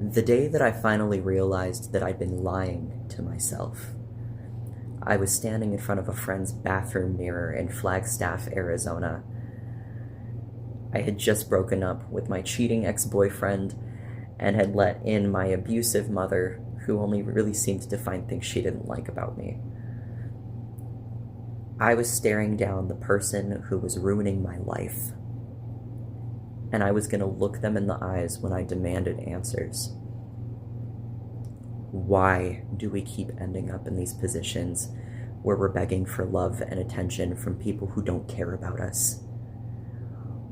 The day that I finally realized that I'd been lying to myself, I was standing in front of a friend's bathroom mirror in Flagstaff, Arizona. I had just broken up with my cheating ex-boyfriend and had let in my abusive mother, who only really seemed to find things she didn't like about me. I was staring down the person who was ruining my life, and I was going to look them in the eyes when I demanded answers. Why do we keep ending up in these positions where we're begging for love and attention from people who don't care about us?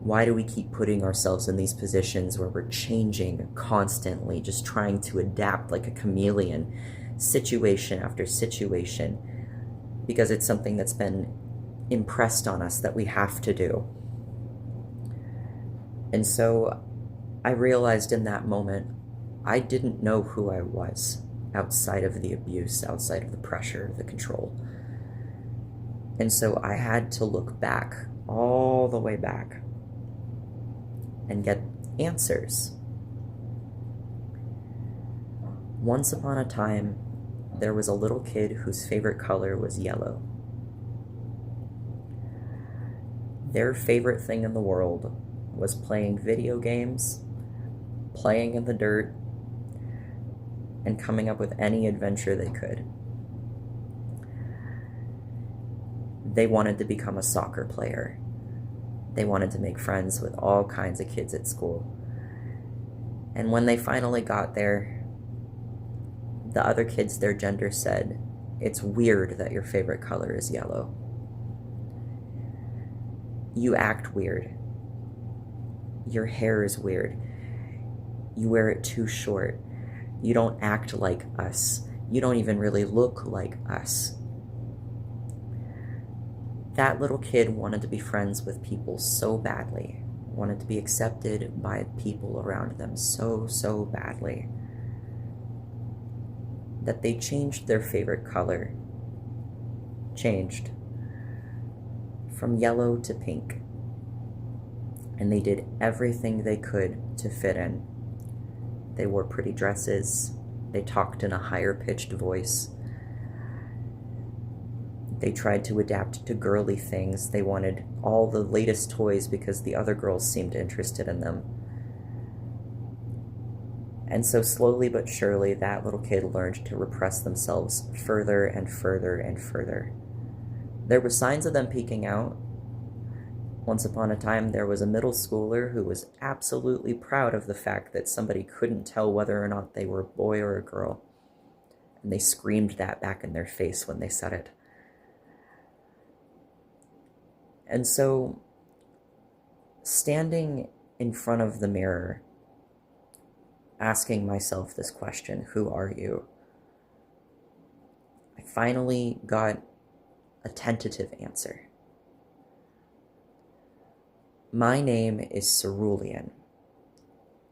Why do we keep putting ourselves in these positions where we're changing constantly, just trying to adapt like a chameleon, situation after situation, because it's something that's been impressed on us that we have to do? And so I realized in that moment, I didn't know who I was outside of the abuse, outside of the pressure, the control. And so I had to look back, all the way back, and get answers. Once upon a time, there was a little kid whose favorite color was yellow. Their favorite thing in the world was playing video games, playing in the dirt, and coming up with any adventure they could. They wanted to become a soccer player. They wanted to make friends with all kinds of kids at school. And when they finally got there, the other kids their gender said, "It's weird that your favorite color is yellow. You act weird. Your hair is weird. You wear it too short. You don't act like us. You don't even really look like us." That little kid wanted to be friends with people so badly, wanted to be accepted by people around them so badly, that they changed their favorite color, changed from yellow to pink, and they did everything they could to fit in. They wore pretty dresses, they talked in a higher pitched voice, they tried to adapt to girly things, they wanted all the latest toys because the other girls seemed interested in them. And so slowly but surely, that little kid learned to repress themselves further and further and further. There were signs of them peeking out. Once upon a time, there was a middle schooler who was absolutely proud of the fact that somebody couldn't tell whether or not they were a boy or a girl. And they screamed that back in their face when they said it. And so, standing in front of the mirror, asking myself this question, who are you? I finally got a tentative answer. My name is Cerulean.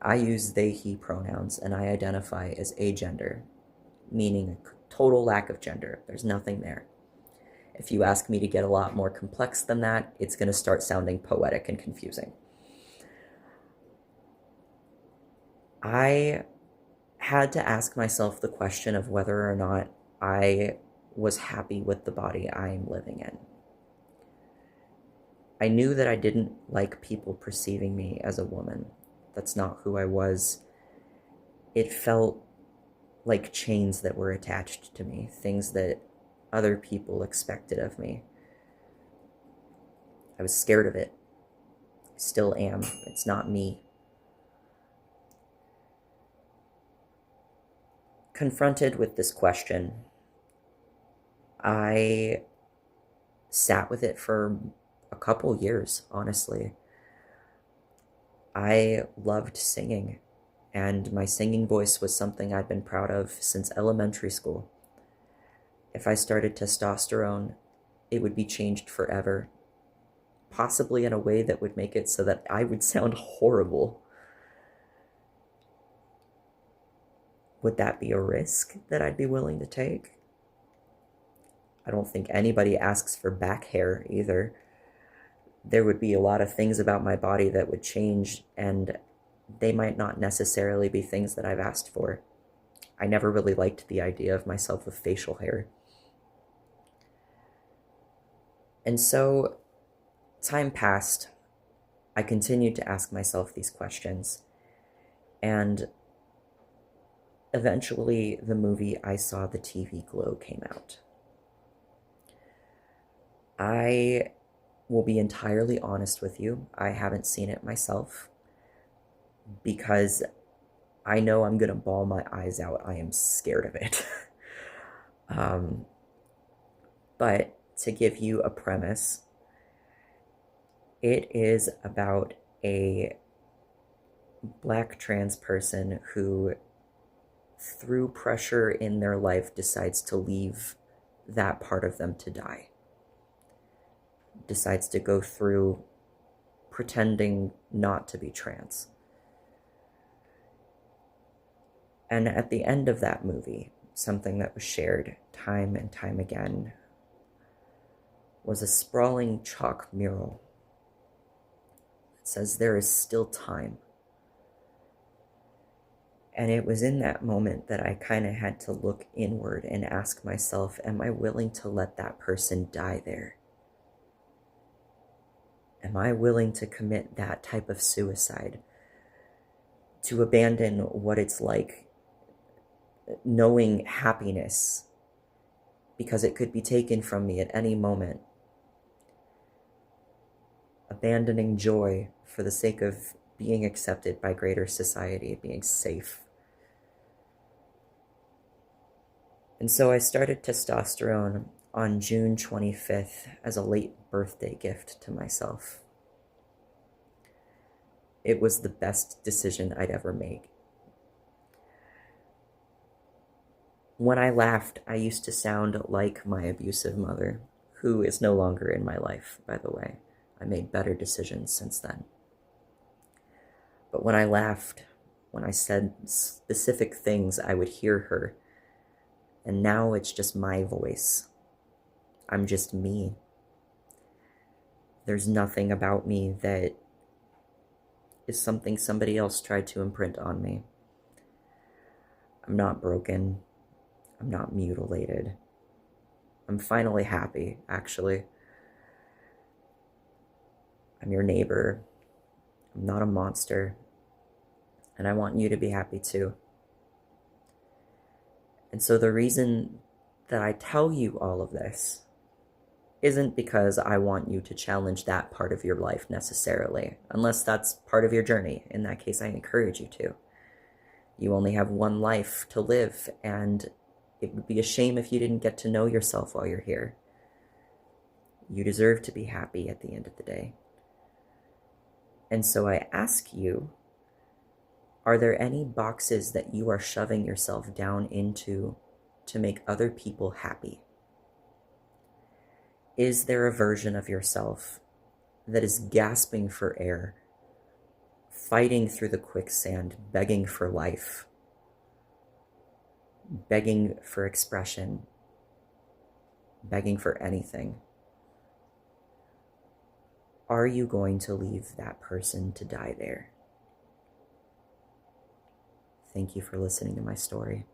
I use they, he pronouns, and I identify as agender, meaning a total lack of gender. There's nothing there. If you ask me to get a lot more complex than that, it's going to start sounding poetic and confusing. I had to ask myself the question of whether or not I was happy with the body I am living in. I knew that I didn't like people perceiving me as a woman. That's not who I was. It felt like chains that were attached to me, things that other people expected of me. I was scared of it. I still am. It's not me. Confronted with this question, I sat with it for a couple years, honestly. I loved singing, and my singing voice was something I'd been proud of since elementary school. If I started testosterone, it would be changed forever, possibly in a way that would make it so that I would sound horrible. Would that be a risk that I'd be willing to take? I don't think anybody asks for back hair either. There would be a lot of things about my body that would change, and they might not necessarily be things that I've asked for. I never really liked the idea of myself with facial hair. And so time passed. I continued to ask myself these questions. And eventually, the movie I Saw the TV Glow came out. I will be entirely honest with you. I haven't seen it myself because I know I'm going to bawl my eyes out. I am scared of it. But to give you a premise, it is about a Black trans person who, through pressure in their life, decides to leave that part of them to die. Decides to go through pretending not to be trans. And at the end of that movie, something that was shared time and time again was a sprawling chalk mural. It says, "There is still time." And it was in that moment that I kind of had to look inward and ask myself, am I willing to let that person die there? Am I willing to commit that type of suicide? To abandon what it's like knowing happiness because it could be taken from me at any moment. Abandoning joy for the sake of being accepted by greater society, being safe. And so I started testosterone on June 25th as a late birthday gift to myself. It was the best decision I'd ever made. When I laughed, I used to sound like my abusive mother, who is no longer in my life, by the way. I made better decisions since then. But when I laughed, when I said specific things, I would hear her. And now it's just my voice. I'm just me. There's nothing about me that is something somebody else tried to imprint on me. I'm not broken. I'm not mutilated. I'm finally happy, actually. I'm your neighbor. I'm not a monster. And I want you to be happy too. And so the reason that I tell you all of this isn't because I want you to challenge that part of your life necessarily, unless that's part of your journey. In that case, I encourage you to. You only have one life to live, and it would be a shame if you didn't get to know yourself while you're here. You deserve to be happy at the end of the day. And so I ask you, are there any boxes that you are shoving yourself down into to make other people happy? Is there a version of yourself that is gasping for air, fighting through the quicksand, begging for life, begging for expression, begging for anything? Are you going to leave that person to die there? Thank you for listening to my story.